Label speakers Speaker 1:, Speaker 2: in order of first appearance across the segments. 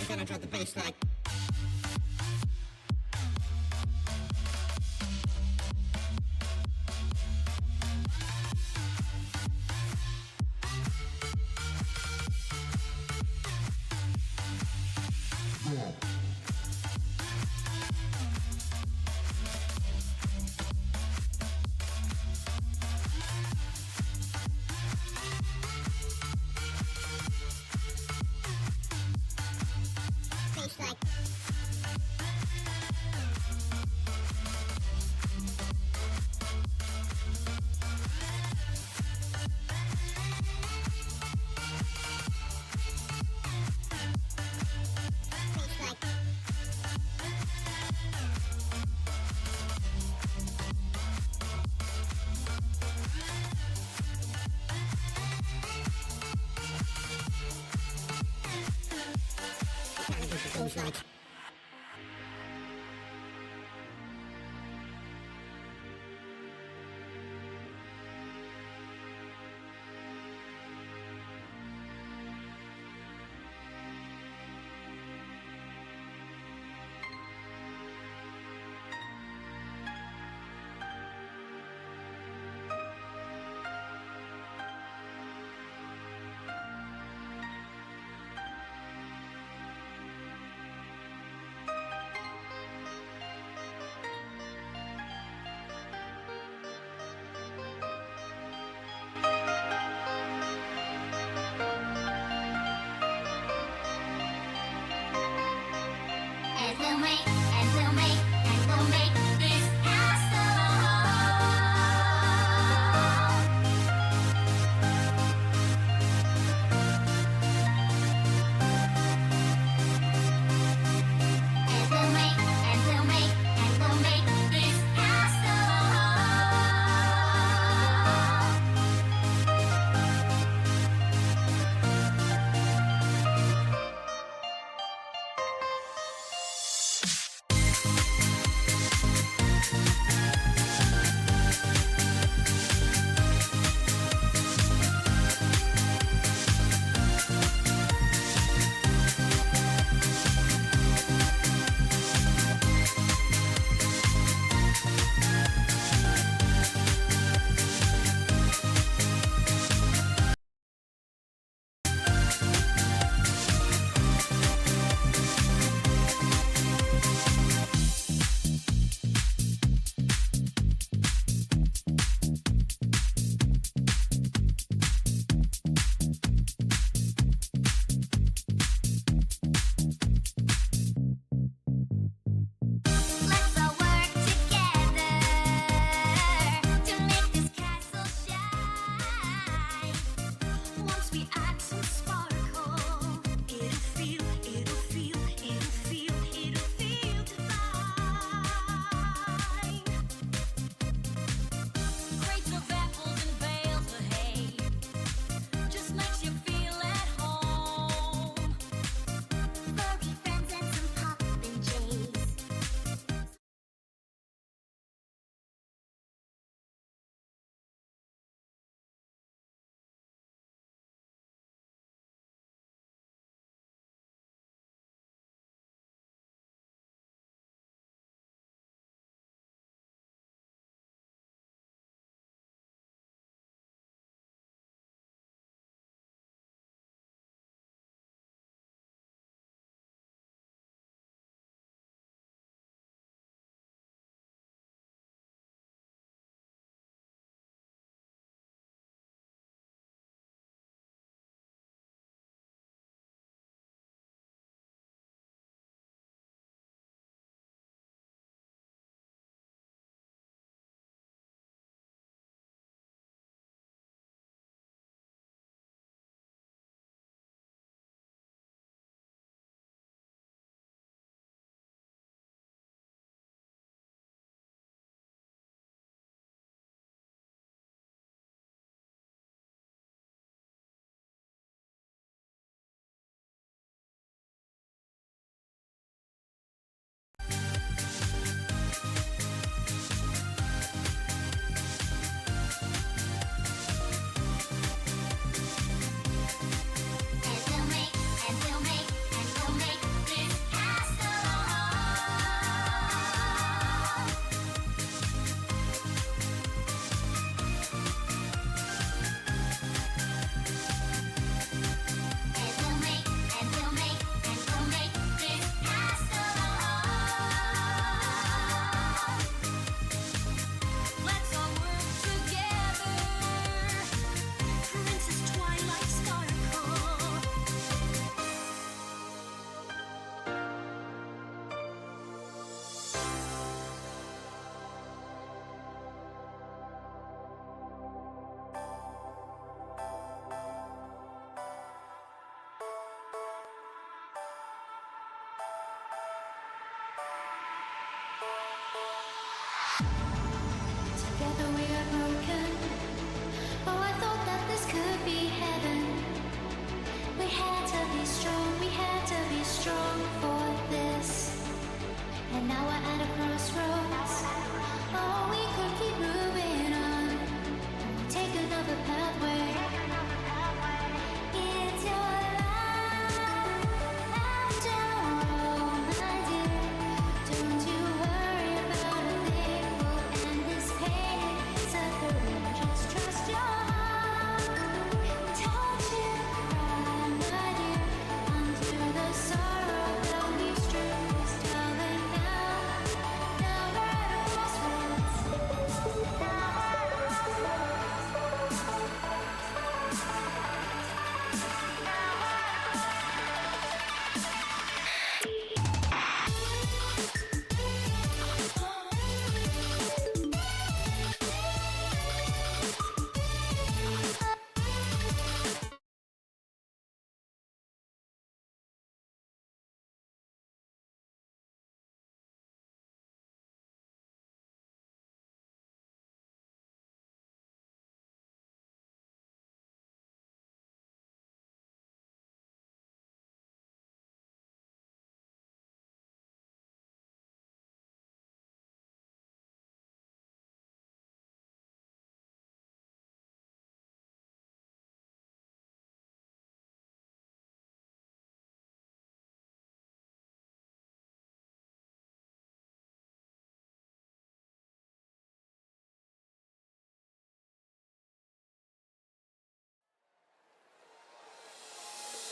Speaker 1: Then I drop the bass like. Bass like. Goes like.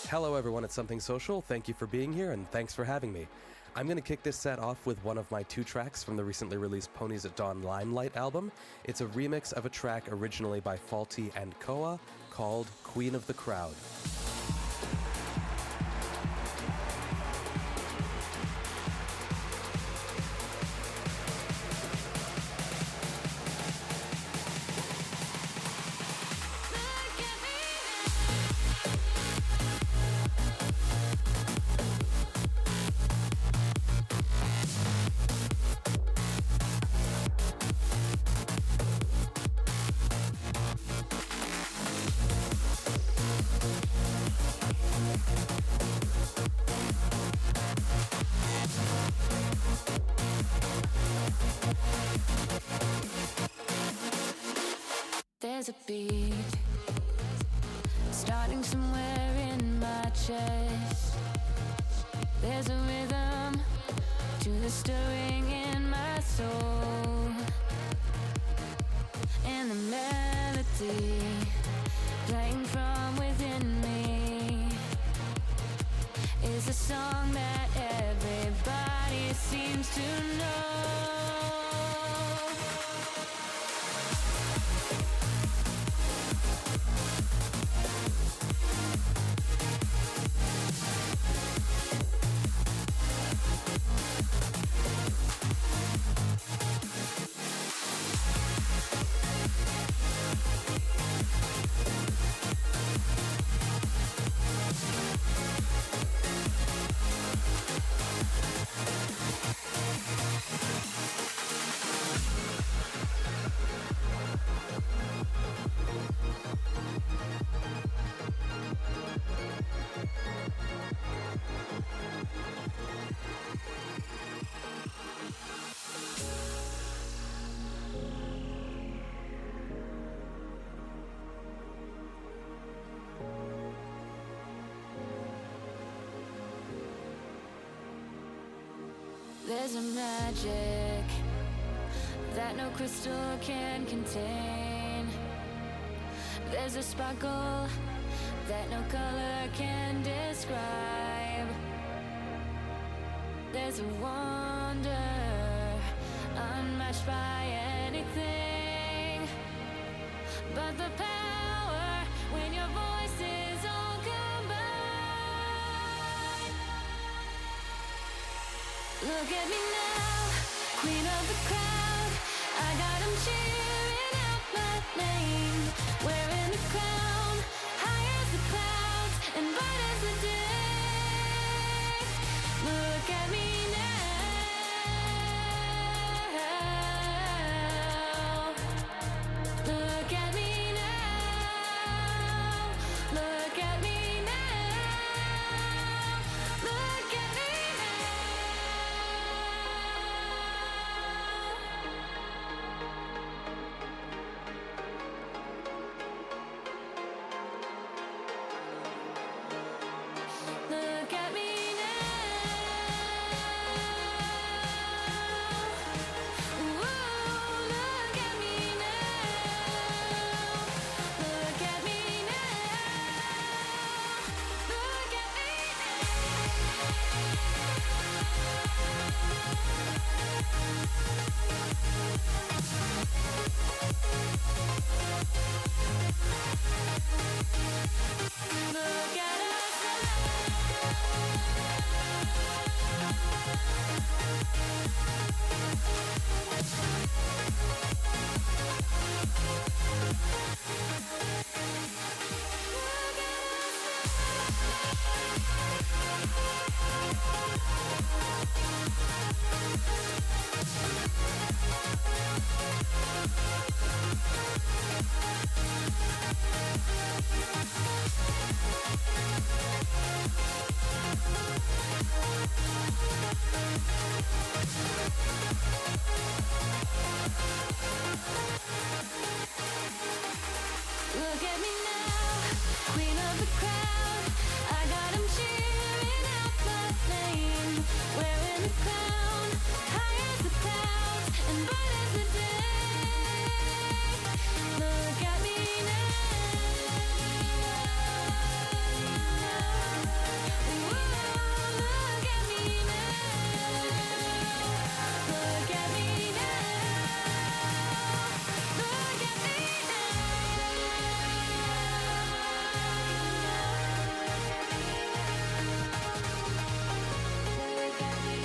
Speaker 2: Hello everyone at Something Social, thank you for being here and thanks for having me. I'm going to kick this set off with one of my 2 tracks from the recently released Ponies at Dawn Limelight album. It's a remix of a track originally by Faulty and Koa called Queen of the Crowd.
Speaker 3: There's a beat starting somewhere in my chest. There's a rhythm to the stirring in my soul, and the melody playing from within me is a song that everybody seems to know. There's a magic that no crystal can contain. There's a sparkle that no color can describe. There's a wonder unmatched by anything. But the power when your voices all combine. Look at me now, queen of the crowd. I got 'em cheering out my name. Wearing the crown, high as the clouds and bright as the day. Look at me now. Look at me now. Look at me now. Look at me now. Look at us Look at me now, queen of the crowd. I got 'em cheering out my name. Wearing the crown, high as the clouds and bright as the day. Look at me now. Ooh, look at me now. Look at me now. Look at me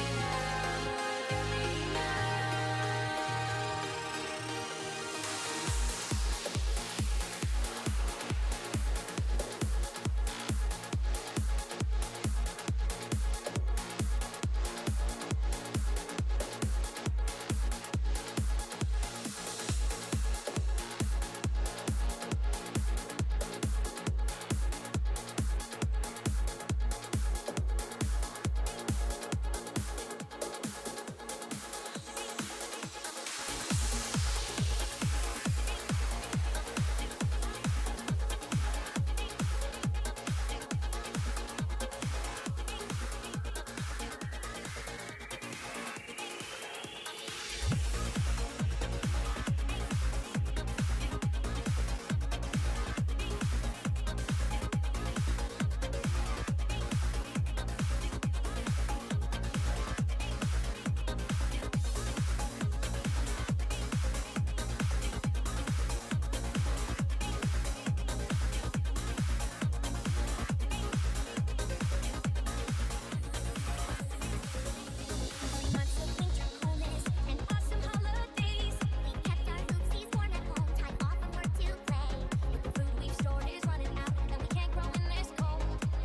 Speaker 1: Months of winter coolness and awesome holidays. We kept our oopsies warm at home, time off from work to play. But the food we've stored is running out, and we can't grow in this cold.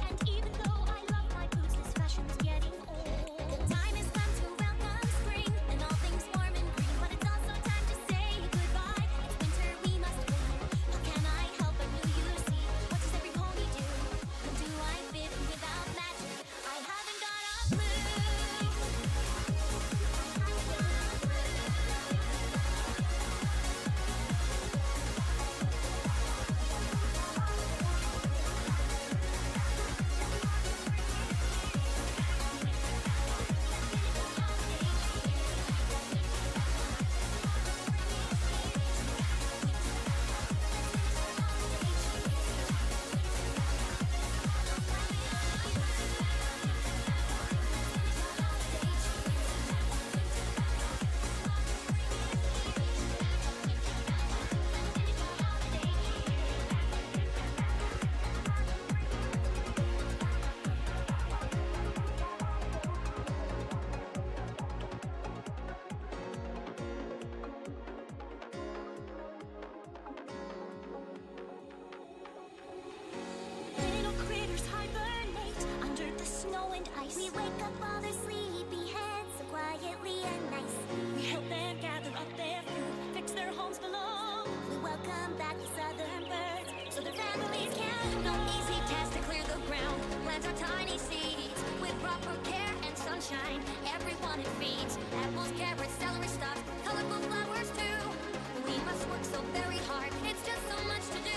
Speaker 1: And even though I love my boots, this fashion's getting old. The time has come to welcome spring and all things warm and green, but it's also time to say goodbye. It's winter, we must flee. How can I help but new you see? What does every pony do? How do I fit without magic? I haven't got a clue. Little critters hibernate under the snow and ice. We wake up all their sleepy heads so quietly and nice. We help them gather up their food, fix their homes below. We welcome back the southern birds so their families can know. No easy task to clear the ground, plant our tiny seeds with proper care and sunshine. Everyone it feeds apples, carrots, celery stalks, colorful flowers too. We must work so very hard, it's just so much to do.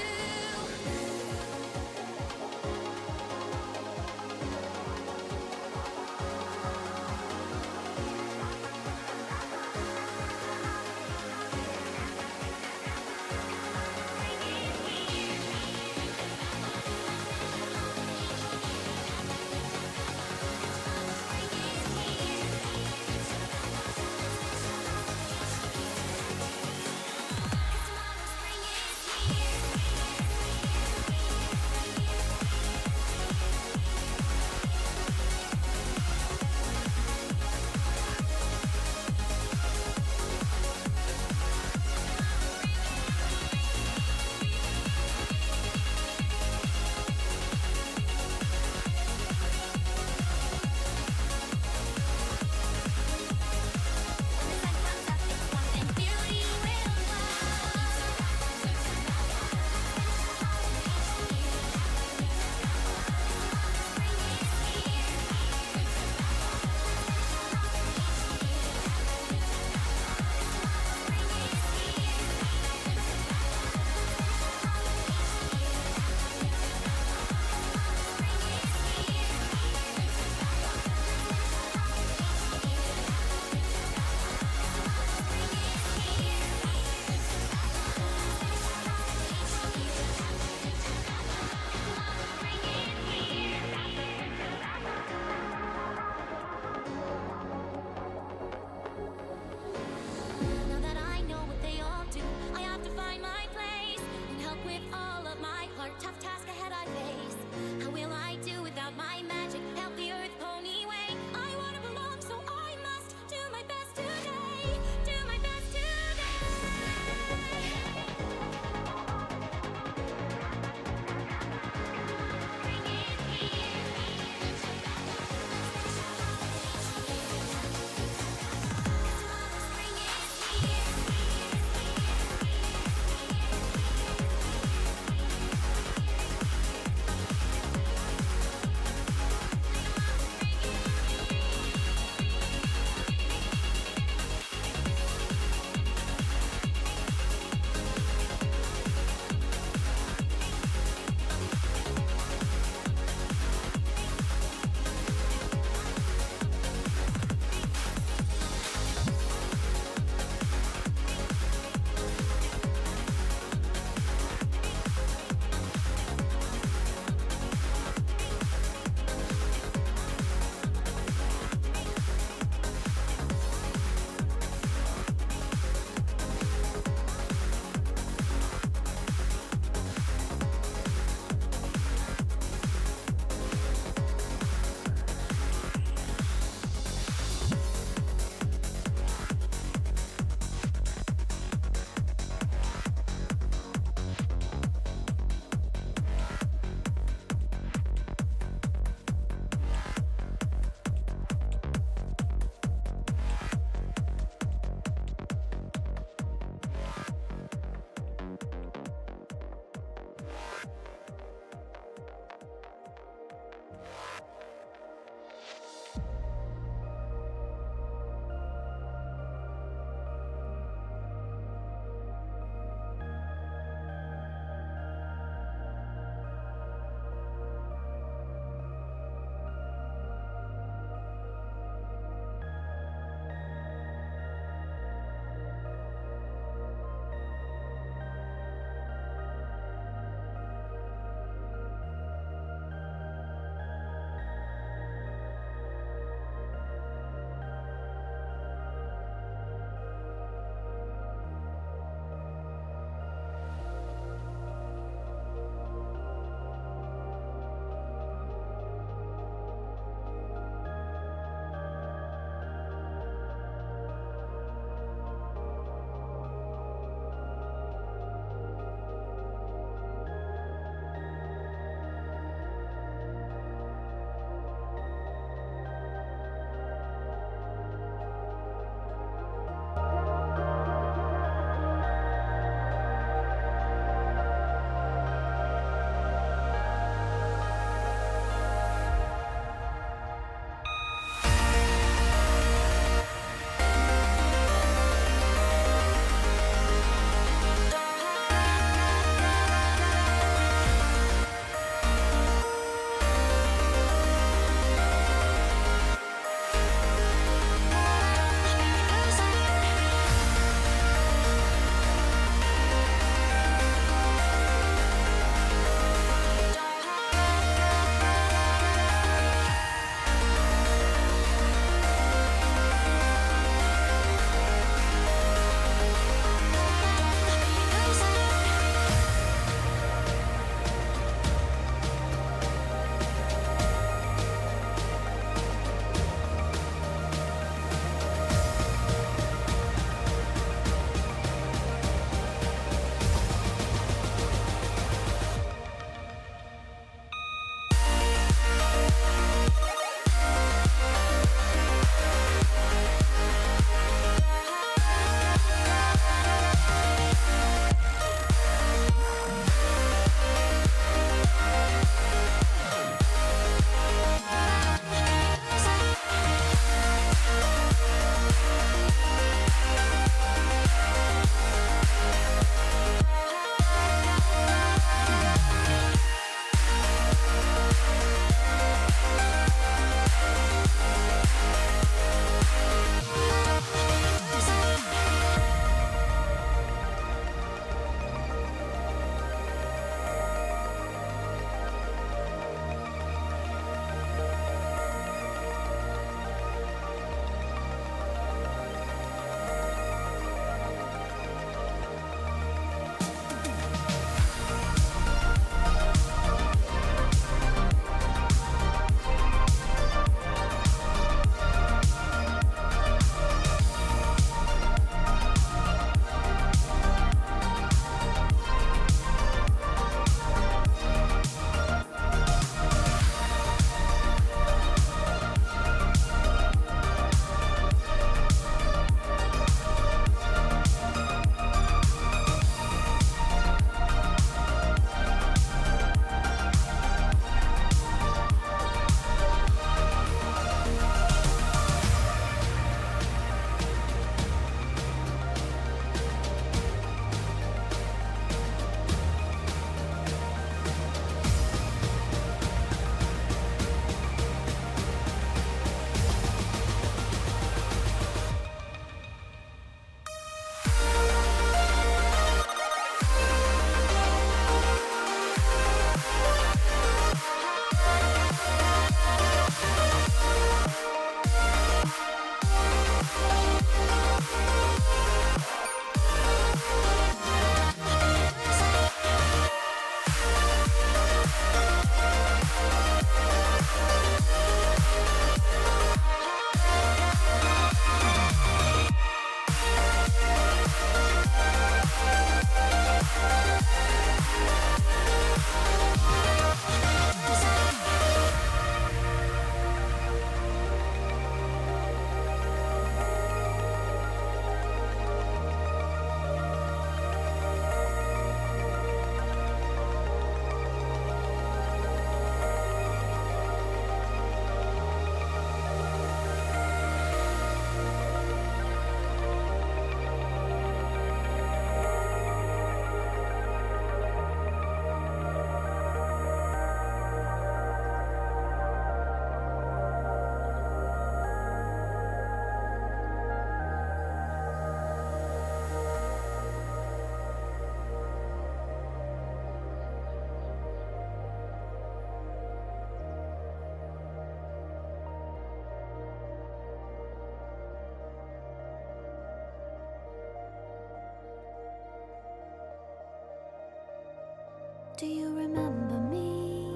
Speaker 1: Do you remember me?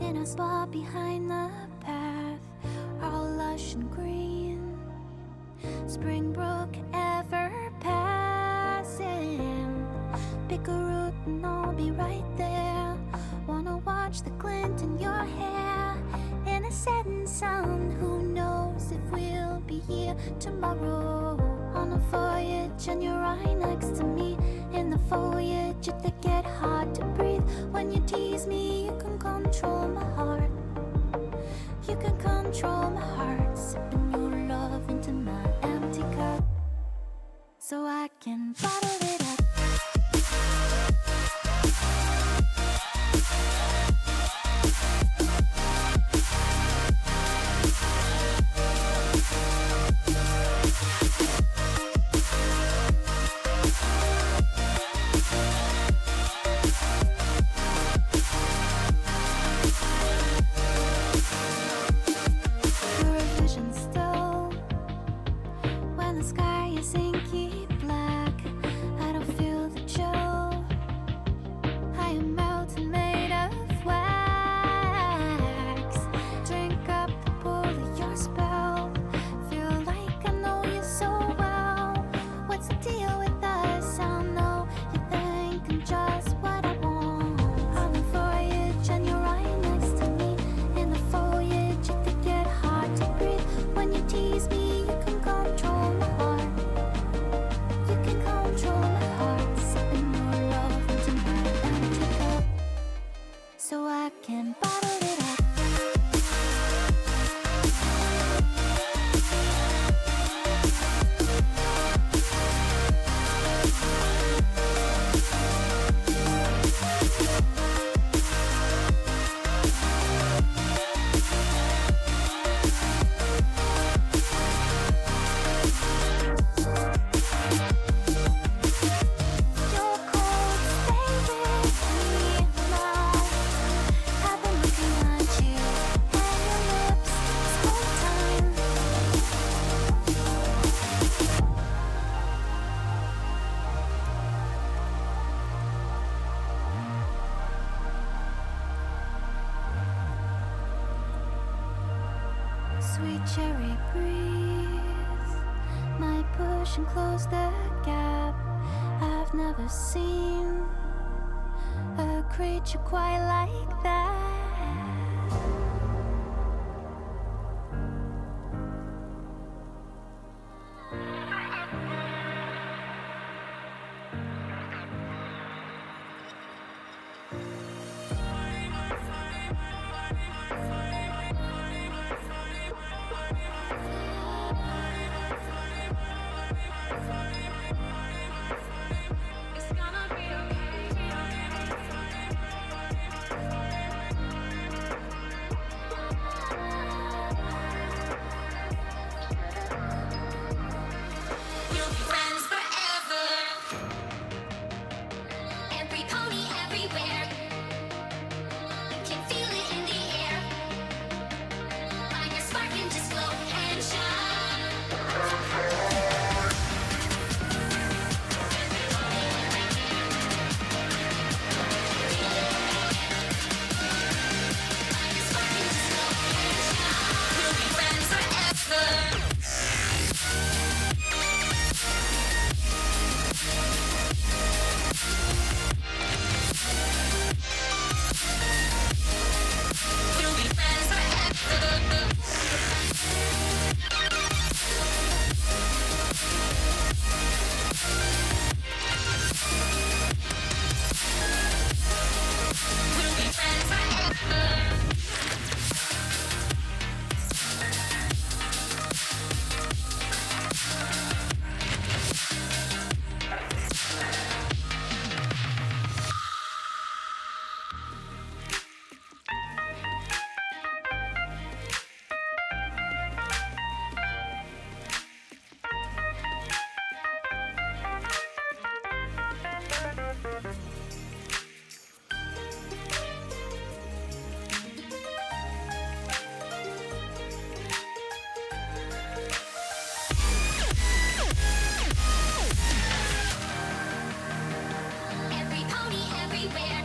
Speaker 1: In a spot behind the path, all lush and green, Springbrook ever passing. Pick a route and I'll be right there. Wanna watch the glint in your hair. In a setting sun, who knows if we'll be here tomorrow. On a voyage and you're right next to me. In the foliage, it get hard to breathe. When you tease me, you can control my heart. You can control my heart. Sipping your love into my empty cup, so I can bottle it up. You're a vision still. When the sky is inky black, I don't feel the chill. I am melting, made of wax. Drink up the pool of your spell. Feel like I know you so well. What's the deal with us? I know you think I'm just what I want. On a voyage and you're right next to me. In the foliage, it could get hard to breathe. When you tease me, you can control my heart. You can control my heart. Sipping your love into my empty cup, so I can bottle it up. You're cold, stay with me now. I've been looking at you and your lips this whole time. Sweet cherry breeze might push and close the gap. I've never seen a creature quite like that.
Speaker 3: It's gonna be
Speaker 1: We'll be friends forever. Every pony everywhere. You can feel it in the air. Find your spark and just glow and shine. Find your spark and just glow and shine. We'll be friends forever. We'll be friends forever. We'll be friends forever. Every pony everywhere.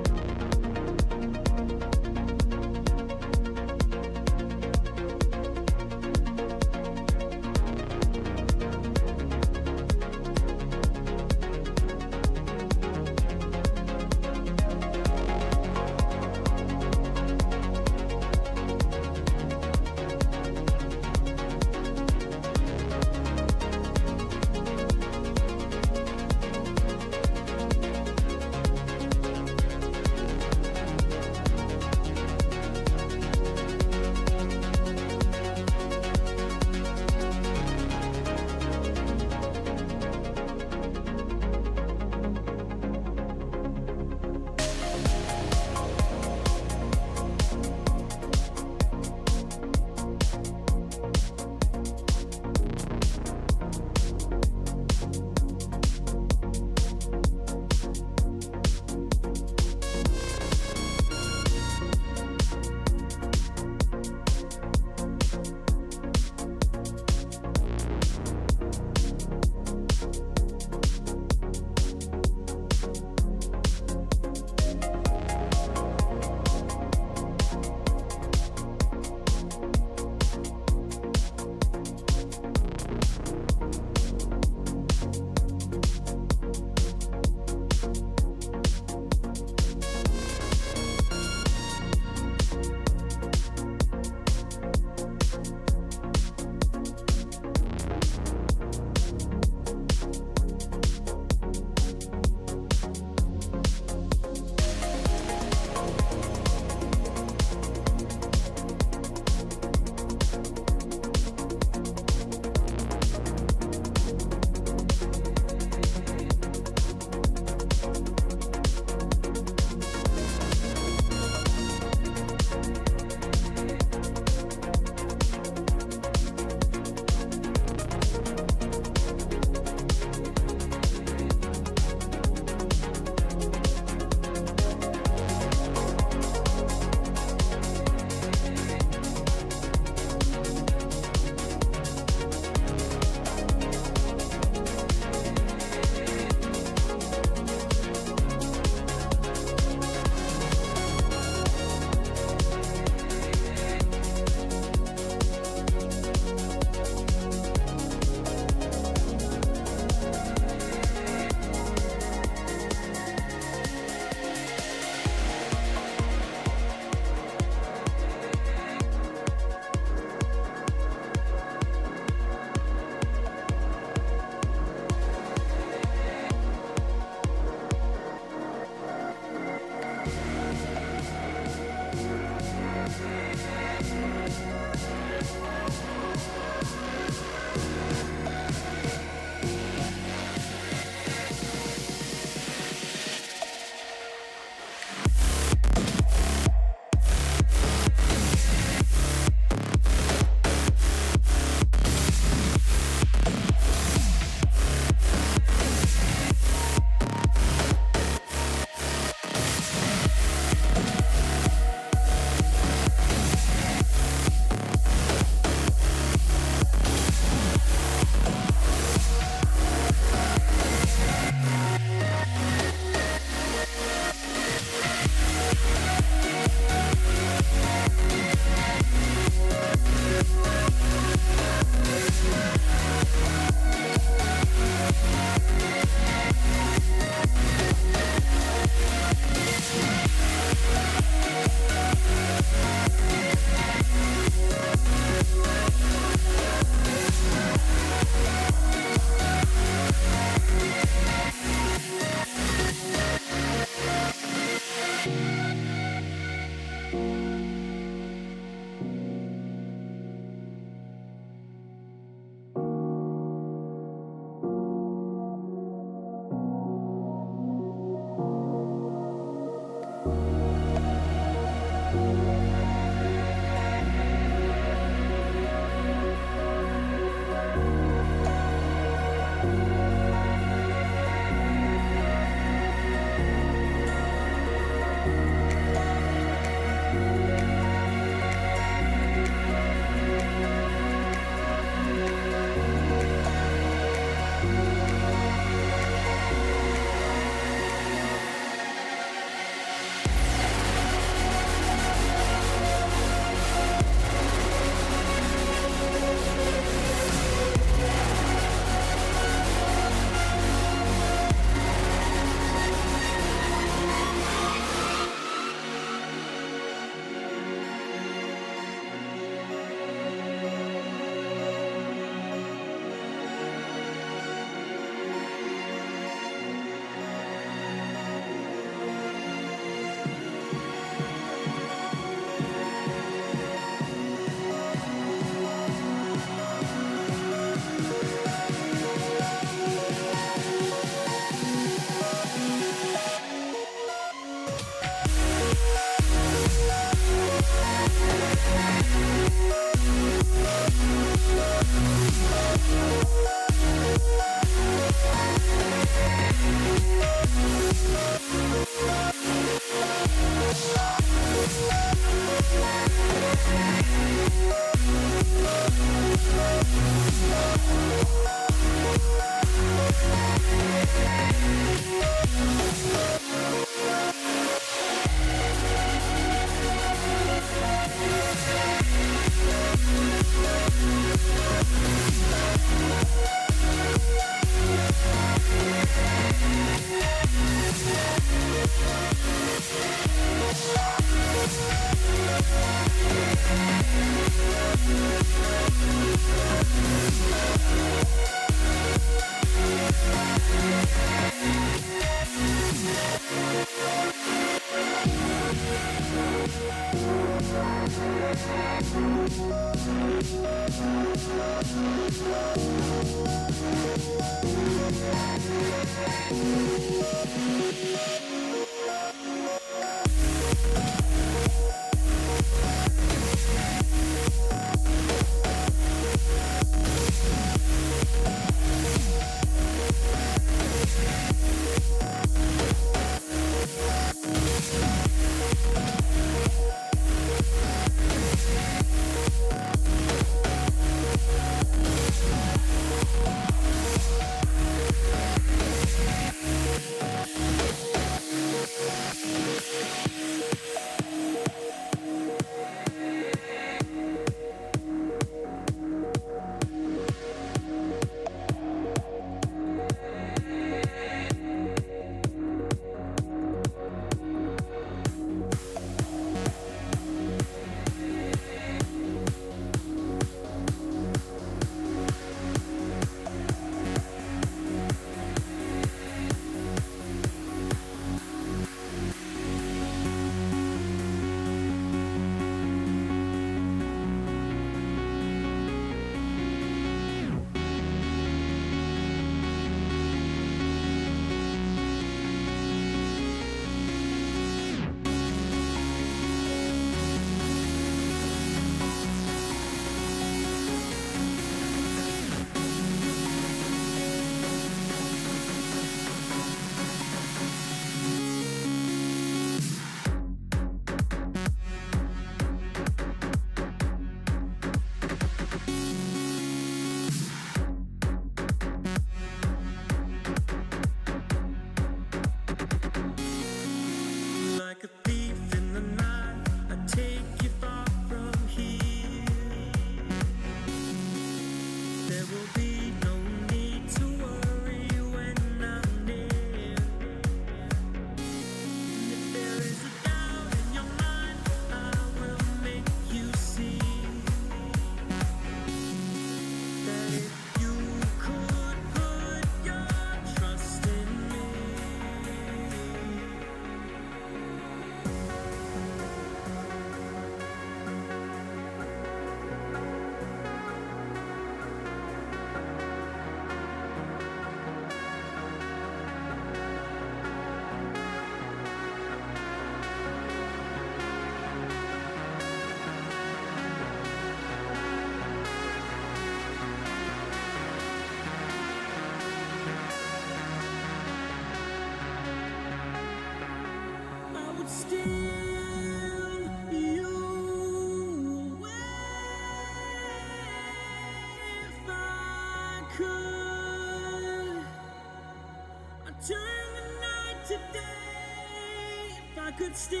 Speaker 4: Could steal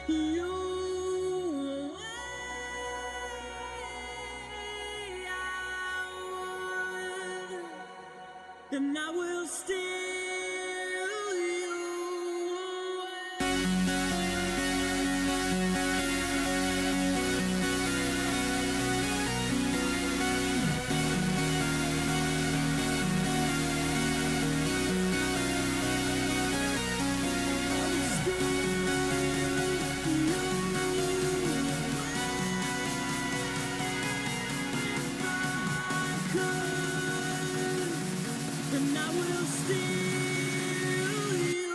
Speaker 4: you away, I would, and I will steal you and I will steal you.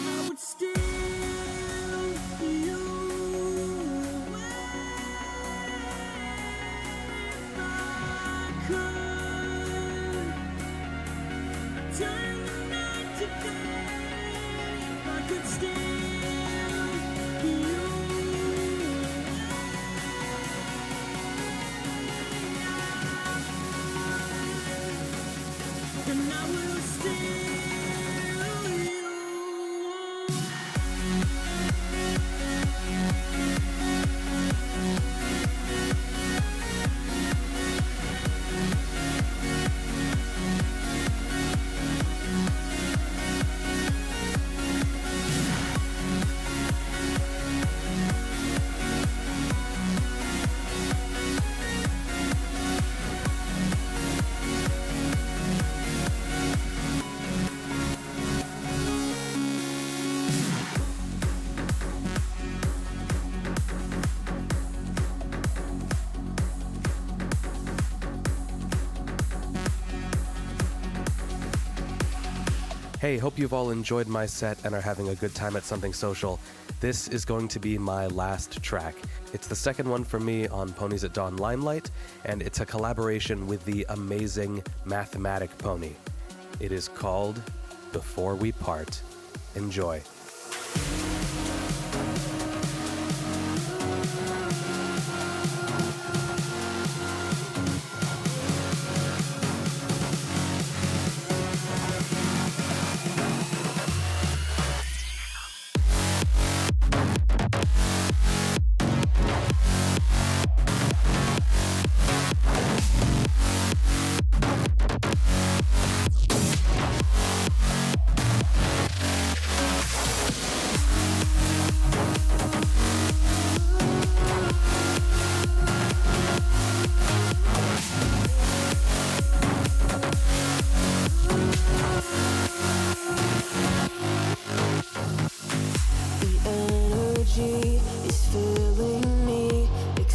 Speaker 4: I would steal you away if I could. Turn the night to day if I could steal you away, and I will steal you.
Speaker 2: Hey, hope you've all enjoyed my set and are having a good time at Something Social. This is going to be my last track. It's the second one for me on Ponies at Dawn Limelight, and it's a collaboration with the amazing Mathematic Pony. It is called Before We Part. Enjoy.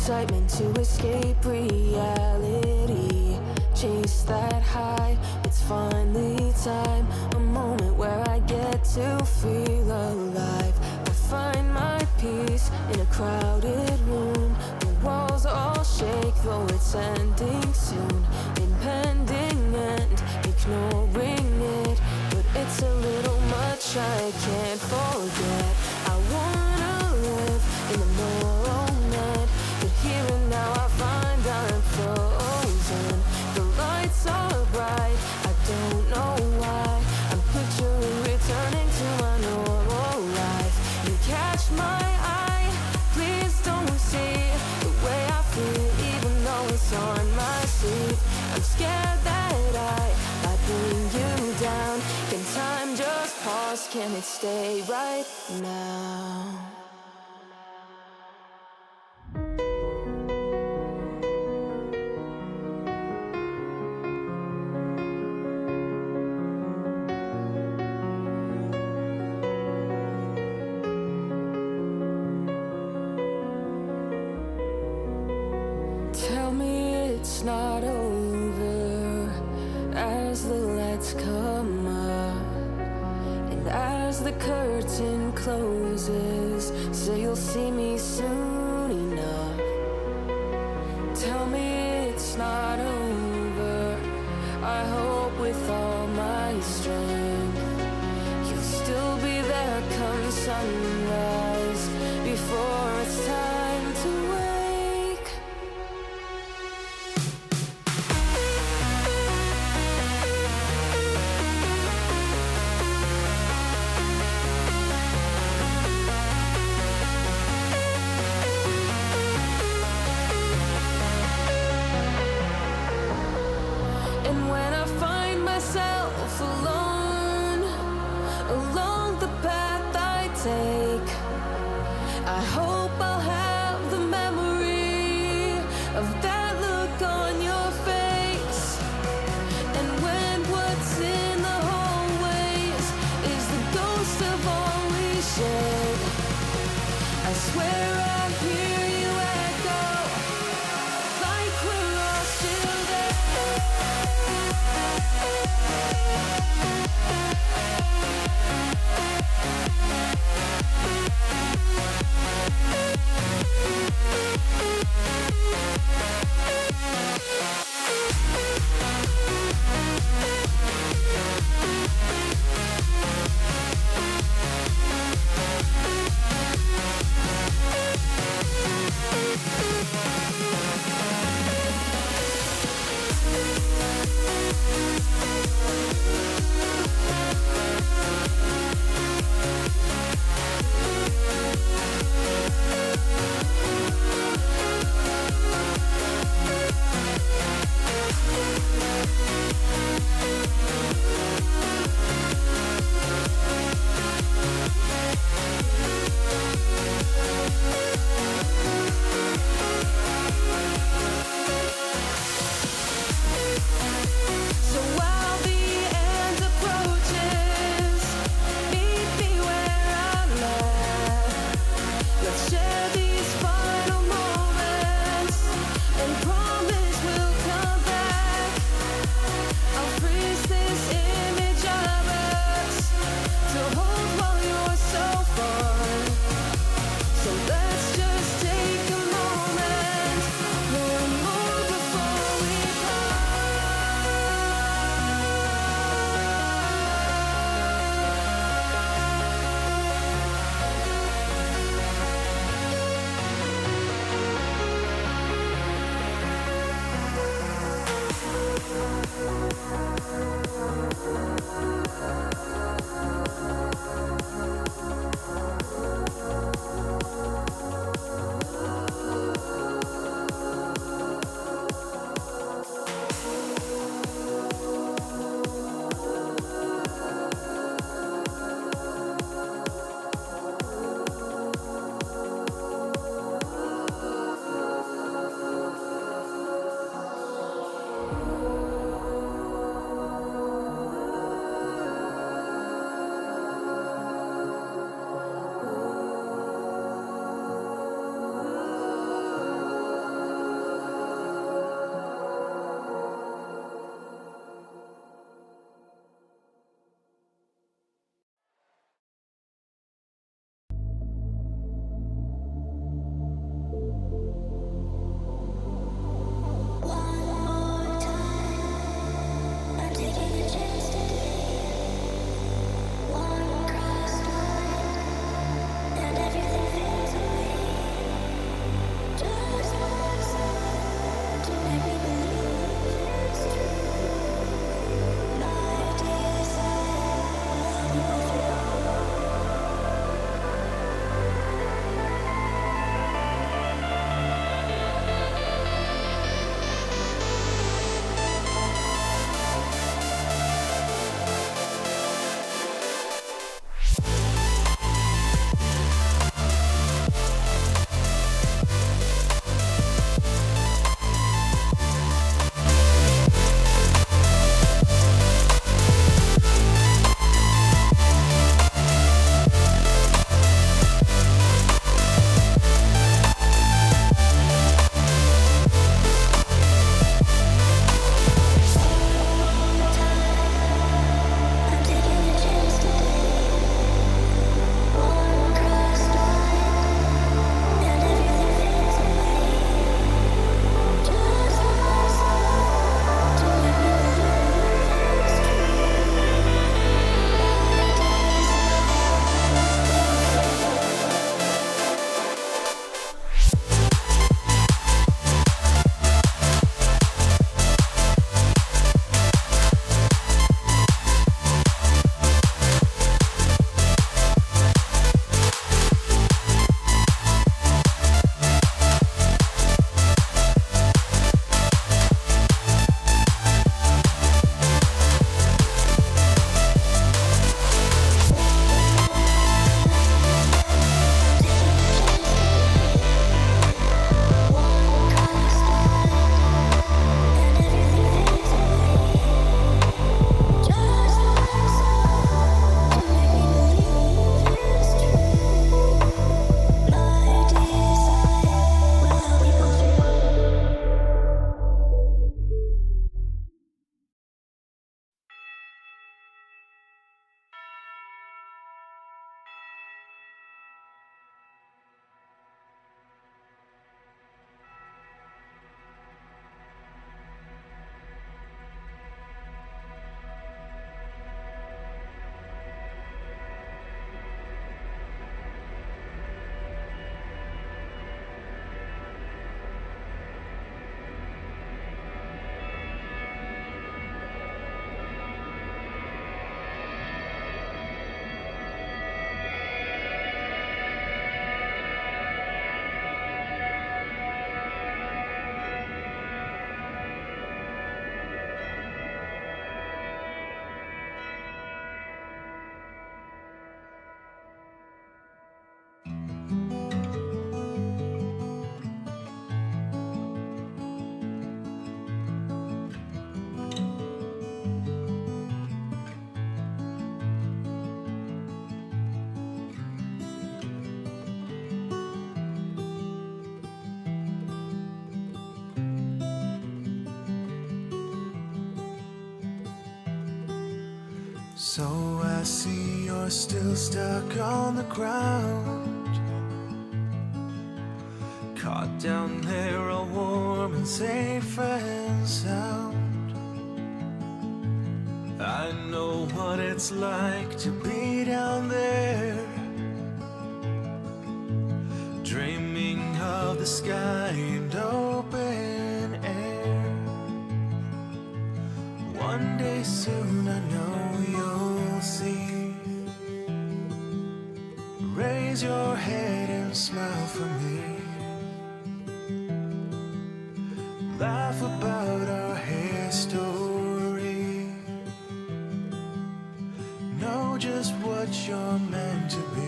Speaker 3: excitement to escape reality. Chase that high, it's finally time. A moment where I get to feel alive. I find my peace in a crowded room. The walls all shake, though it's ending soon. Impending end, ignoring it, but it's a little much, I can't forget. I wanna live in the moment, but here and now I find I'm frozen. The lights are bright, I don't know why. I'm picturing returning to my normal life. You catch my eye, please don't see the way I feel, even though it's on my sleeve. I'm scared that I might bring you down. Can time just pause? Can it stay right now. Tell me it's not over as the lights come up and as the curtain closes. Say you'll see me soon enough. Tell me it's not over. I hope with all my strength you'll still be there come sunrise before it's time to wake. And when I find myself alone along the path I take, I hope I'll have the memory of that look on your face. And when what's in the hallways is the ghost of all we shared, I swear I hear you echo like we're all still there.
Speaker 5: So I see you're still stuck on the ground, caught down there all warm and safe and sound. I know what it's like to be down there, dreaming of the sky and open air. One day soon I know you'll see. Raise your head and smile for me. Laugh about our history. Know just what you're meant to be.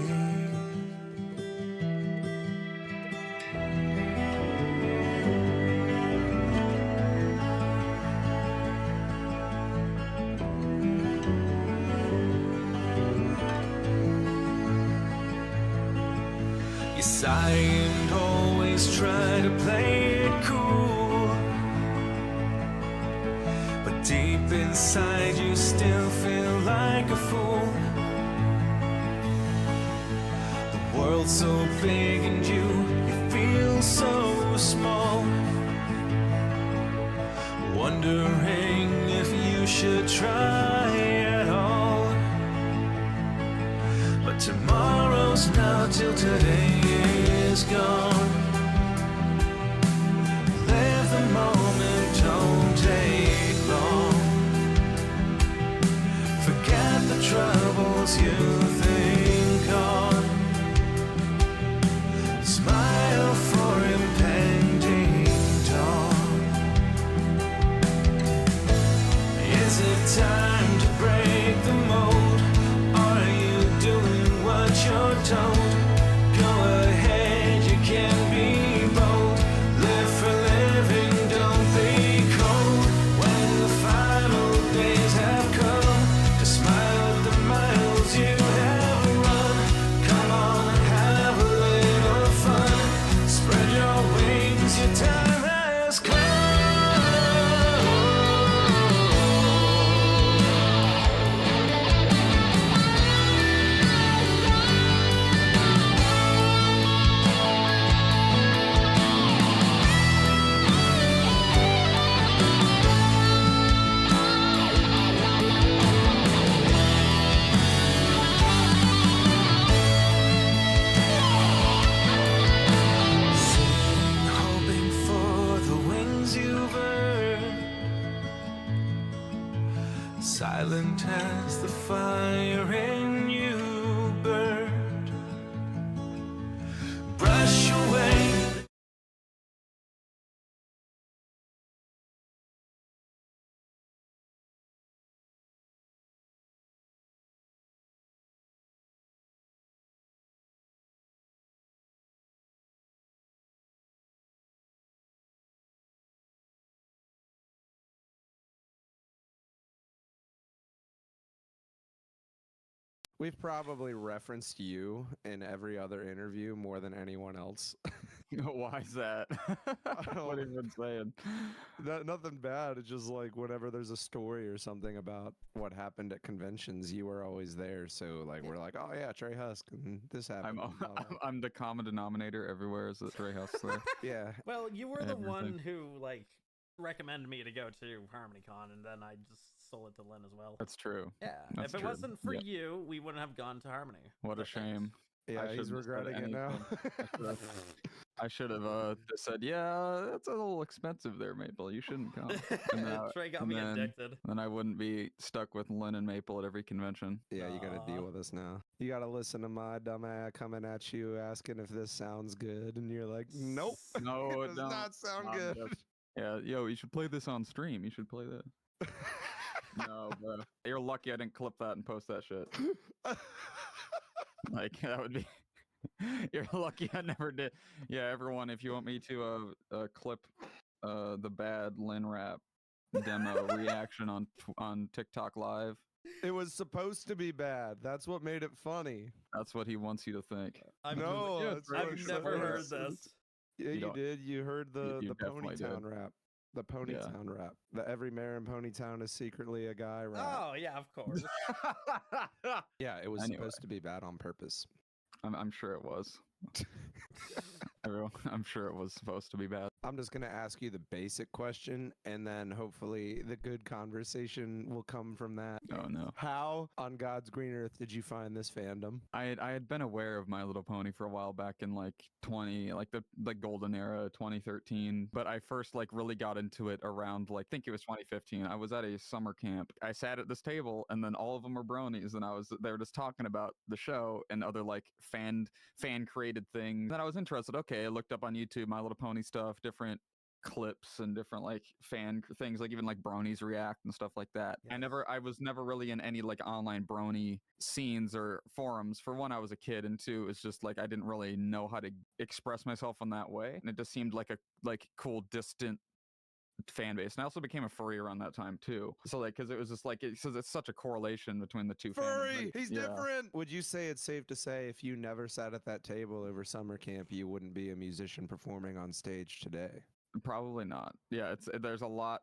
Speaker 5: You sigh and always try to play it cool, but deep inside you still feel like a fool. The world's so big and you feel so small, wondering if you should try at all. But tomorrow's now till today is gone. Live the moment, don't take long. Forget the troubles you think on. Smile for impending dawn. Is it time to break the mold? Are you doing what you're told? Go ahead, you can be bold. Live for living, don't be cold. When the final days have come, to smile at the miles you have run. Come on and have a little fun. Spread your wings, your time has come. Sitting, hoping for the wings you've earned. Silent as the fire in you burned. Brush away.
Speaker 6: We've probably referenced you in every other interview more than anyone else.
Speaker 7: Why is that? What have you been saying?
Speaker 6: Nothing bad. It's just like whenever there's a story or something about what happened at conventions, you were always there. So like we're like, oh yeah, Trey Husk, and this happened.
Speaker 7: I'm
Speaker 6: and blah, blah."
Speaker 7: I'm the common denominator everywhere. Is that Trey House there?
Speaker 6: Yeah.
Speaker 8: Well, you were the
Speaker 7: Everything.
Speaker 8: one who like recommended me to go to HarmonyCon, and then I just sold it to Lynn as well.
Speaker 7: That's true.
Speaker 8: Yeah,
Speaker 7: That's
Speaker 8: if it
Speaker 7: true.
Speaker 8: wasn't for
Speaker 7: Yeah.
Speaker 8: you, we wouldn't have gone to Harmony.
Speaker 7: What a
Speaker 8: But thanks.
Speaker 7: shame.
Speaker 6: Yeah, he's
Speaker 7: shouldn't have said
Speaker 6: regretting it now.
Speaker 7: anything. I should have just said, yeah, that's a little expensive there, Maple. You shouldn't come. And,
Speaker 8: Trey got
Speaker 7: and
Speaker 8: me
Speaker 7: then-
Speaker 8: addicted.
Speaker 7: Then I wouldn't be stuck with Lynn and Maple at every convention.
Speaker 6: Yeah, you got to deal with us now. You got to listen to my dumb ass coming at you asking if this sounds good, and you're like, nope.
Speaker 7: No,
Speaker 6: it
Speaker 7: it
Speaker 6: does
Speaker 7: don't.
Speaker 6: not sound
Speaker 7: Not
Speaker 6: good.
Speaker 7: good. Yeah, yo, you should play this on stream. You should play that. No, bro. You're lucky I didn't clip that and post that shit. Like, that would be... You're lucky I never did. Yeah, everyone, if you want me to clip the bad Lynn rap demo reaction on TikTok Live,
Speaker 6: It was supposed to be bad. That's what made it funny.
Speaker 7: that's what he wants you to think.
Speaker 6: No,
Speaker 7: Yeah,
Speaker 6: that's
Speaker 7: right.
Speaker 6: what
Speaker 8: I've
Speaker 6: it
Speaker 8: never heard
Speaker 6: was.
Speaker 8: this.
Speaker 6: Yeah,
Speaker 7: You
Speaker 6: you
Speaker 7: don't-
Speaker 6: did. You heard the
Speaker 7: you definitely did.
Speaker 6: Ponytown rap. The Ponytown rap. The every mayor in Ponytown is secretly a guy rap.
Speaker 8: Oh yeah, of course.
Speaker 6: Yeah, it was
Speaker 7: Anyway.
Speaker 6: supposed to be bad on purpose.
Speaker 7: I'm sure it was. I'm sure it was supposed to be bad.
Speaker 6: I'm just going to ask you the basic question, and then hopefully the good conversation will come from that.
Speaker 7: Oh no.
Speaker 6: How on God's green earth did you find this fandom?
Speaker 7: I had been aware of My Little Pony for a while back in like the golden era 2013, but I first like really got into it around like I think it was 2015. I was at a summer camp. I sat at this table and then all of them were bronies and they were just talking about the show and other like fan created things. And I was interested. Okay, I looked up on YouTube My Little Pony stuff, different clips and different like things, like even like bronies react and stuff like that. I was never really in any like online brony scenes or forums. For one, I was a kid, and two, it's just like I didn't really know how to express myself in that way, and it just seemed like a cool distant fan base. And I also became a furry around that time too, so like because it was just like it's such a correlation between the two
Speaker 6: Furry!
Speaker 7: fandoms. Like,
Speaker 6: He's
Speaker 7: yeah.
Speaker 6: different! Would you say it's safe to say if you never sat at that table over summer camp, you wouldn't be a musician performing on stage today?
Speaker 7: Probably not. Yeah, there's a lot.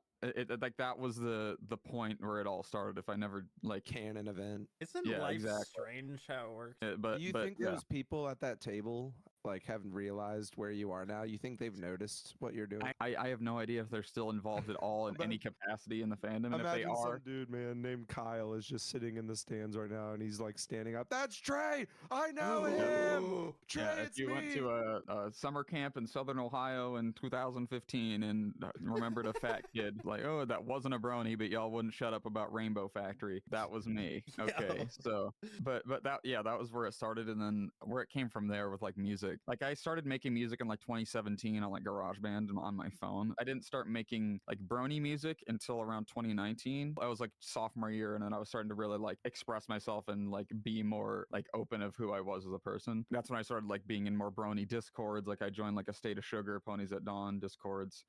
Speaker 7: Like that was the point where it all started. If I never like
Speaker 6: Canon event.
Speaker 8: Isn't
Speaker 7: Yeah,
Speaker 8: life
Speaker 7: exactly.
Speaker 8: strange how it works?
Speaker 7: but
Speaker 6: Do you
Speaker 7: but
Speaker 6: think
Speaker 7: yeah.
Speaker 6: those people at that table like haven't realized where you are now? You think they've noticed what you're doing?
Speaker 7: I have no idea if they're still involved at all in any capacity in the fandom, and if they
Speaker 6: Imagine
Speaker 7: are,
Speaker 6: some dude, man, named Kyle is just sitting in the stands right now, and he's like standing up. That's Trey. I know him. Trey,
Speaker 7: yeah, if
Speaker 6: it's
Speaker 7: you
Speaker 6: me.
Speaker 7: went to a summer camp in Southern Ohio in 2015 and remembered a fat kid, like, oh, that wasn't a brony, but y'all wouldn't shut up about Rainbow Factory. That was me. Okay, so, but that was where it started, and then where it came from there with like music. Like I started making music in like 2017 on like GarageBand and on my phone. I didn't start making like brony music until around 2019. I was like sophomore year, and then I was starting to really like express myself and like be more like open of who I was as a person. That's when I started like being in more brony discords. Like I joined like a State of Sugar, Ponies at Dawn discords,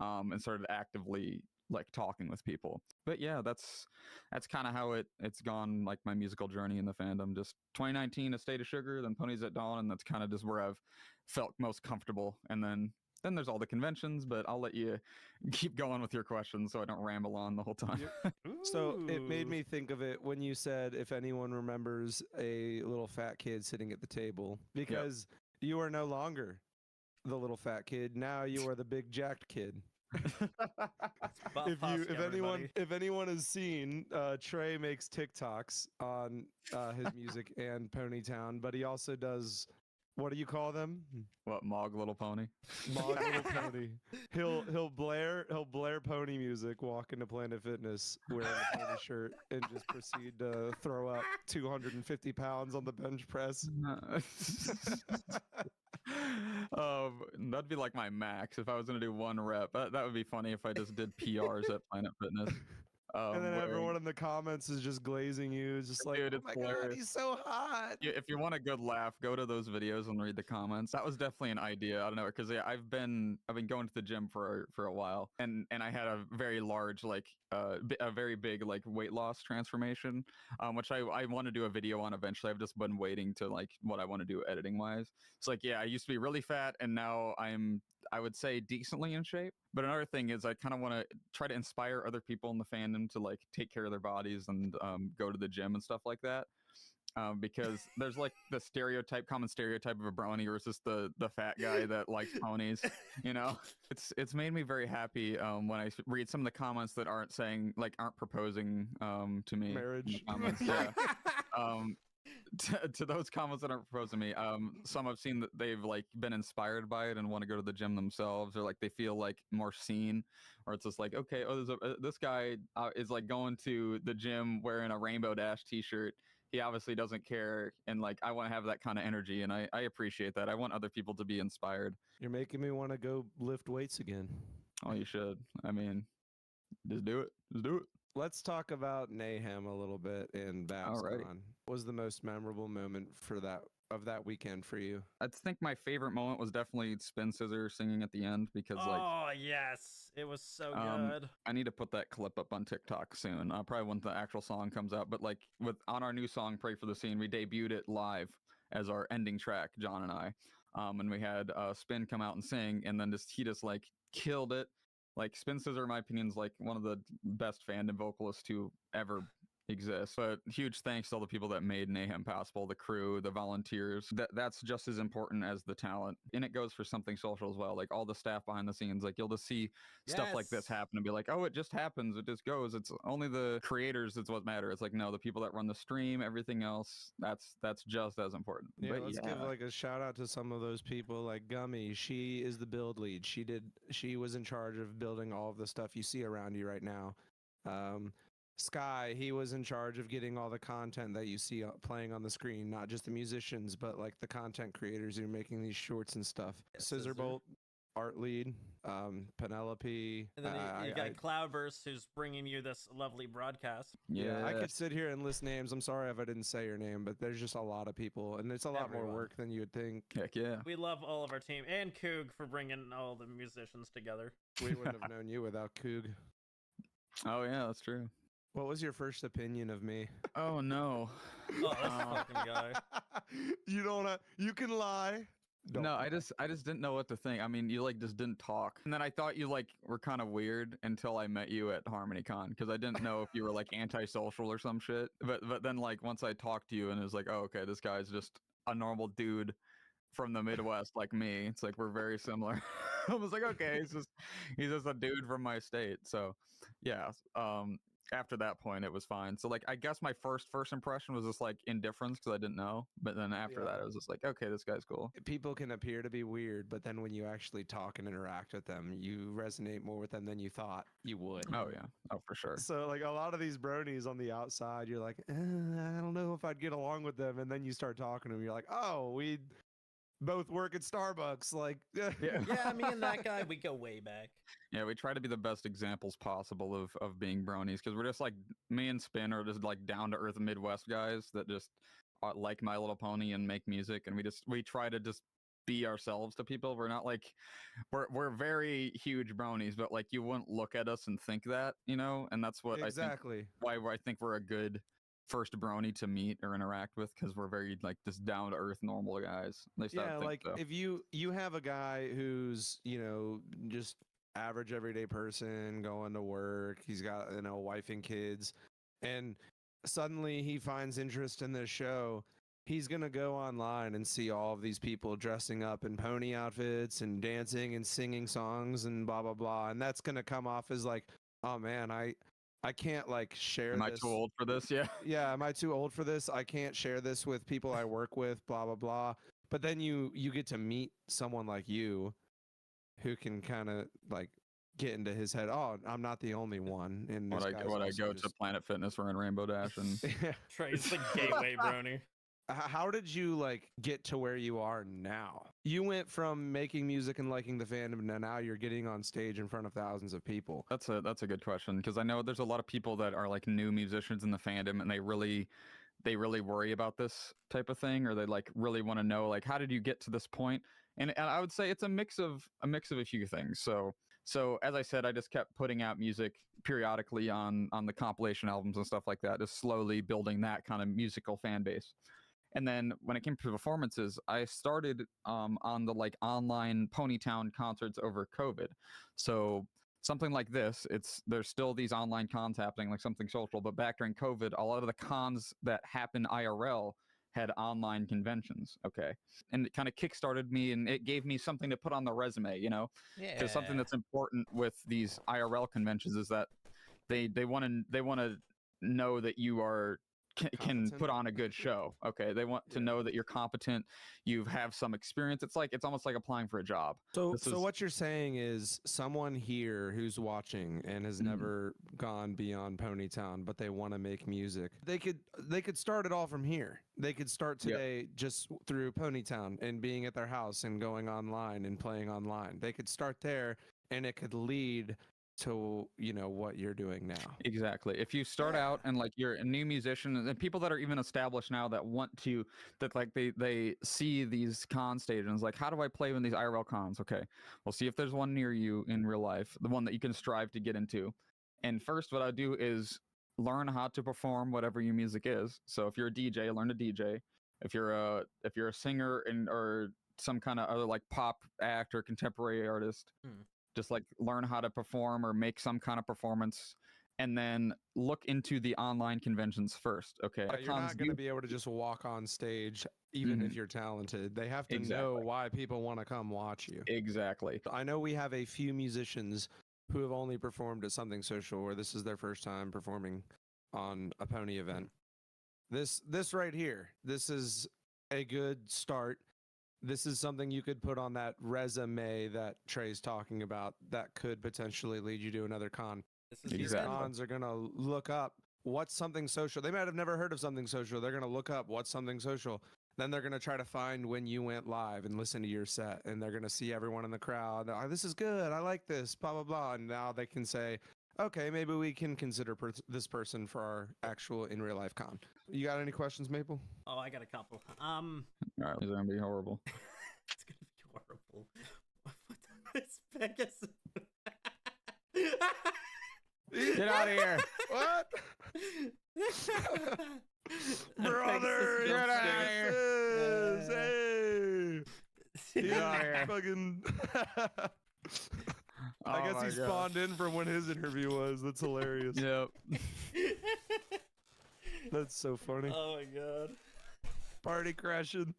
Speaker 7: and started actively like talking with people. But yeah, that's kind of how it's gone, like my musical journey in the fandom. Just 2019 a State of Sugar, then Ponies at Dawn, and that's kind of just where I've felt most comfortable. And then there's all the conventions, but I'll let you keep going with your questions so I don't ramble on the whole time.
Speaker 6: So it made
Speaker 8: Ooh.
Speaker 6: me think of it when you said if anyone remembers a little fat kid sitting at the table, because you are no longer the little fat kid. Now you are the big jacked kid.
Speaker 8: Buff
Speaker 6: if
Speaker 8: husk, everybody.
Speaker 6: anyone has seen, Trey makes TikToks on his music and Ponytown, but he also does, what do you call them?
Speaker 7: What, Mog Little Pony?
Speaker 6: Mog Little Pony. He'll blare pony music, walk into Planet Fitness wearing a pony shirt, and just proceed to throw up 250 pounds on the bench press.
Speaker 7: That'd be like my max if I was gonna do one rep. That would be funny if I just did PRs at Planet Fitness.
Speaker 6: And then
Speaker 7: wearing-
Speaker 6: everyone in the comments is just glazing you, just like,
Speaker 7: Dude,
Speaker 6: oh
Speaker 7: it's
Speaker 6: my God,
Speaker 7: hilarious.
Speaker 6: he's so hot.
Speaker 7: If you want a good laugh, go to those videos and read the comments. That was definitely an idea. I don't know, because I've been going to the gym for a while, and I had a very large like a very big like weight loss transformation, which I want to do a video on eventually. I've just been waiting to like what I want to do editing wise. It's like, yeah, I used to be really fat, and now I would say decently in shape. But another thing is I kind of want to try to inspire other people in the fandom to like take care of their bodies and go to the gym and stuff like that. Because there's like the common stereotype of a brony versus the fat guy that likes ponies. You know, it's made me very happy when I read some of the comments that aren't proposing to me in the
Speaker 6: Marriage.
Speaker 7: comments. Yeah. To those comments that aren't proposing me, some I've seen that they've like been inspired by it and want to go to the gym themselves, or like they feel like more seen, or it's just like, okay, this guy is like going to the gym wearing a Rainbow Dash t-shirt. He obviously doesn't care, and like I want to have that kind of energy, and I appreciate that. I want other people to be inspired.
Speaker 6: You're making me want to go lift weights again.
Speaker 7: Oh, you should. I mean, just do it. Just do it.
Speaker 6: Let's talk about Nayhem a little bit in Babs
Speaker 7: Alrighty.
Speaker 6: Con. What was the most memorable moment for that weekend for you?
Speaker 7: I think my favorite moment was definitely Spin Scissor singing at the end, because like
Speaker 8: Oh yes, it was so
Speaker 7: Um,
Speaker 8: good.
Speaker 7: I need to put that clip up on TikTok soon. Probably when the actual song comes out. But like on our new song, "Pray for the Scene," we debuted it live as our ending track, John and I. And we had Spin come out and sing, and then he just like killed it. Like Spin Scissor, in my opinion, is like one of the best fandom vocalists to ever exist. But huge thanks to all the people that made Mayhem possible, the crew, the volunteers. That's just as important as the talent. And it goes for Something Social as well. Like all the staff behind the scenes, like you'll just see stuff like this
Speaker 8: Yes.
Speaker 7: happen and be like, oh, it just happens. It just goes. It's only the creators that's what matter. It's like, no, the people that run the stream, everything else, that's just as important.
Speaker 6: Yeah,
Speaker 7: But
Speaker 6: let's give like a shout out to some of those people. Like Gummy, she is the build lead. She was in charge of building all of the stuff you see around you right now. Sky, he was in charge of getting all the content that you see playing on the screen, not just the musicians, but like the content creators who are making these shorts and stuff.
Speaker 8: Scissor.
Speaker 6: Scissorbolt, art lead, Penelope.
Speaker 8: And then you got Cloudburst, who's bringing you this lovely broadcast.
Speaker 6: I could sit here and list names. I'm sorry if I didn't say your name, but there's just a lot of people, and it's a lot more
Speaker 8: Everyone.
Speaker 6: work than you would think.
Speaker 7: Heck yeah.
Speaker 8: We love all of our team, and Coog for bringing all the musicians together.
Speaker 6: We wouldn't have known you without Coog.
Speaker 7: Oh yeah, that's true.
Speaker 6: What was your first opinion of me?
Speaker 7: Oh no.
Speaker 8: Oh, this fucking guy.
Speaker 6: You don't. You can lie. Don't
Speaker 7: No,
Speaker 6: lie.
Speaker 7: I just didn't know what to think. I mean, you like just didn't talk, and then I thought you like were kind of weird until I met you at HarmonyCon because I didn't know if you were like antisocial or some shit. But then like once I talked to you and it was like, oh okay, this guy's just a normal dude from the Midwest like me. It's like we're very similar. I was like, okay, he's just a dude from my state. So yeah. After that point, it was fine. So like, I guess my first impression was just like indifference because I didn't know. But then after that, it was just like, okay, this guy's cool.
Speaker 6: People can appear to be weird, but then when you actually talk and interact with them, you resonate more with them than you thought you would.
Speaker 7: Oh yeah, oh for sure.
Speaker 6: So like a lot of these bronies on the outside, you're like, I don't know if I'd get along with them, and then you start talking to them, you're like, oh, we both work at Starbucks. Like,
Speaker 7: Yeah.
Speaker 8: Yeah, me and that guy, we go way back.
Speaker 7: Yeah, we try to be the best examples possible of being bronies because we're just like me and Spin are just like down to earth Midwest guys that just like My Little Pony and make music, and we try to just be ourselves to people. We're not like we're very huge bronies, but like you wouldn't look at us and think that, you know, and that's what
Speaker 6: exactly.
Speaker 7: I think we're a good first brony to meet or interact with because we're very like just down to earth normal guys. At least I
Speaker 6: Yeah,
Speaker 7: think
Speaker 6: like
Speaker 7: so.
Speaker 6: if you have a guy who's, you know, just average everyday person going to work, he's got, you know, wife and kids, and suddenly he finds interest in this show, he's gonna go online and see all of these people dressing up in pony outfits and dancing and singing songs and blah blah blah, and that's gonna come off as like, oh man, I can't like share
Speaker 7: Am I
Speaker 6: this.
Speaker 7: too old for this? Yeah.
Speaker 6: Yeah, am I too old for this? I can't share this with people I work with, blah blah blah. But then you get to meet someone like you who can kind of like get into his head. Oh, I'm not the only one. And
Speaker 7: When I go to Planet Fitness or in Rainbow Dash and
Speaker 8: Trey's the gateway brony.
Speaker 6: How did you like get to where you are now? You went from making music and liking the fandom to now you're getting on stage in front of thousands of people.
Speaker 7: that's a good question because I know there's a lot of people that are like new musicians in the fandom and they really worry about this type of thing, or they like really want to know like how did you get to this point? And I would say it's a mix of a few things. So as I said, I just kept putting out music periodically on the compilation albums and stuff like that, just slowly building that kind of musical fan base. And then when it came to performances, I started on the like online Ponytown concerts over COVID. So something like this, there's still these online cons happening, like Something Social, but back during COVID, a lot of the cons that happen IRL had online conventions. Okay. And it kind of kickstarted me and it gave me something to put on the resume, you know?
Speaker 8: Yeah.
Speaker 7: Because something that's important with these IRL conventions is that they want to know that you are can
Speaker 6: Competent?
Speaker 7: put on a good show. Okay, they want to know that you're competent, you have some experience. It's almost like applying for a job.
Speaker 6: So what you're saying is someone here who's watching and has never gone beyond Ponytown, but they want to make music. They could start it all from here. They could start today just through Ponytown and being at their house and going online and playing online. They could start there and it could lead to, you know, what you're doing now.
Speaker 7: Exactly. If you start out and like you're a new musician, and people that are even established now that want to, that like they see these con stages, like how do I play in these IRL cons? Okay, we'll see if there's one near you in real life, the one that you can strive to get into. And first, what I do is learn how to perform whatever your music is. So if you're a DJ, learn to DJ. If you're a singer or some kind of other like pop act or contemporary artist, just like learn how to perform or make some kind of performance, and then look into the online conventions first. Okay,
Speaker 6: You're not going to be able to just walk on stage, even if you're talented. They have to know
Speaker 7: Exactly.
Speaker 6: why people want to come watch you.
Speaker 7: exactly.
Speaker 6: I know we have a few musicians who have only performed at Something Social, or this is their first time performing on a pony event. This right here, this is a good start. This is something you could put on that resume that Trey's talking about that could potentially lead you to another con.
Speaker 8: This is
Speaker 7: Exactly.
Speaker 8: your end.
Speaker 6: Cons are going to look up what's Something Social. They might have never heard of Something Social. They're going to look up what's Something Social. Then they're going to try to find when you went live and listen to your set. And they're going to see everyone in the crowd. Oh, this is good. I like this, blah, blah, blah. And now they can say, okay, maybe we can consider this person for our actual in real life con. You got any questions, Maple?
Speaker 8: Oh, I got a couple.
Speaker 7: All right, it's gonna be horrible.
Speaker 8: It's gonna be horrible. It's Pegasus.
Speaker 7: Get out of here!
Speaker 6: What? Brother,
Speaker 8: Pegasus
Speaker 7: get
Speaker 8: jump
Speaker 7: outta
Speaker 8: scare.
Speaker 6: Hey,
Speaker 7: Get out of here!
Speaker 6: fucking.
Speaker 7: Oh
Speaker 6: I guess
Speaker 7: my
Speaker 6: he
Speaker 7: God.
Speaker 6: spawned in from when his interview was. That's hilarious.
Speaker 7: Yep.
Speaker 6: That's so funny.
Speaker 8: Oh my god.
Speaker 6: Party crashing.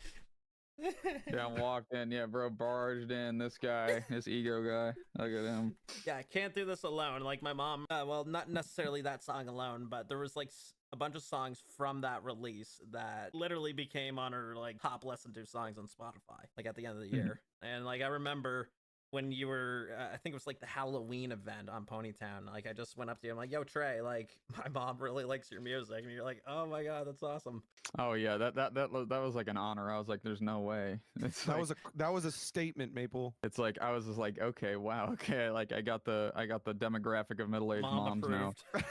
Speaker 7: Yeah, I walked in. Yeah, bro, barged in. This guy, this ego guy. Look at him.
Speaker 8: Yeah, I can't do this alone. Like my mom, well, not necessarily that song alone, but there was like a bunch of songs from that release that literally became on her like top listened to songs on Spotify, like at the end of the year. And like I remember when you were, I think it was like the Halloween event on Ponytown. Like I just went up to you, I'm like, "Yo, Trey, like my mom really likes your music," and you're like, "Oh my god, that's awesome."
Speaker 7: Oh yeah, that was like an honor. I was like, "There's no way." It's
Speaker 6: That
Speaker 7: like,
Speaker 6: was a statement, Maple.
Speaker 7: It's like I was just like, okay, wow, okay, like I got the demographic of middle-aged
Speaker 8: Mom
Speaker 7: moms now.
Speaker 8: approved.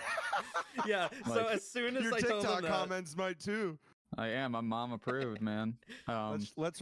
Speaker 8: Yeah. So
Speaker 7: Like,
Speaker 8: as soon as
Speaker 6: Your
Speaker 8: I told
Speaker 6: TikTok
Speaker 8: them that,
Speaker 6: comments might too.
Speaker 7: I'm mom approved, man.
Speaker 6: Let's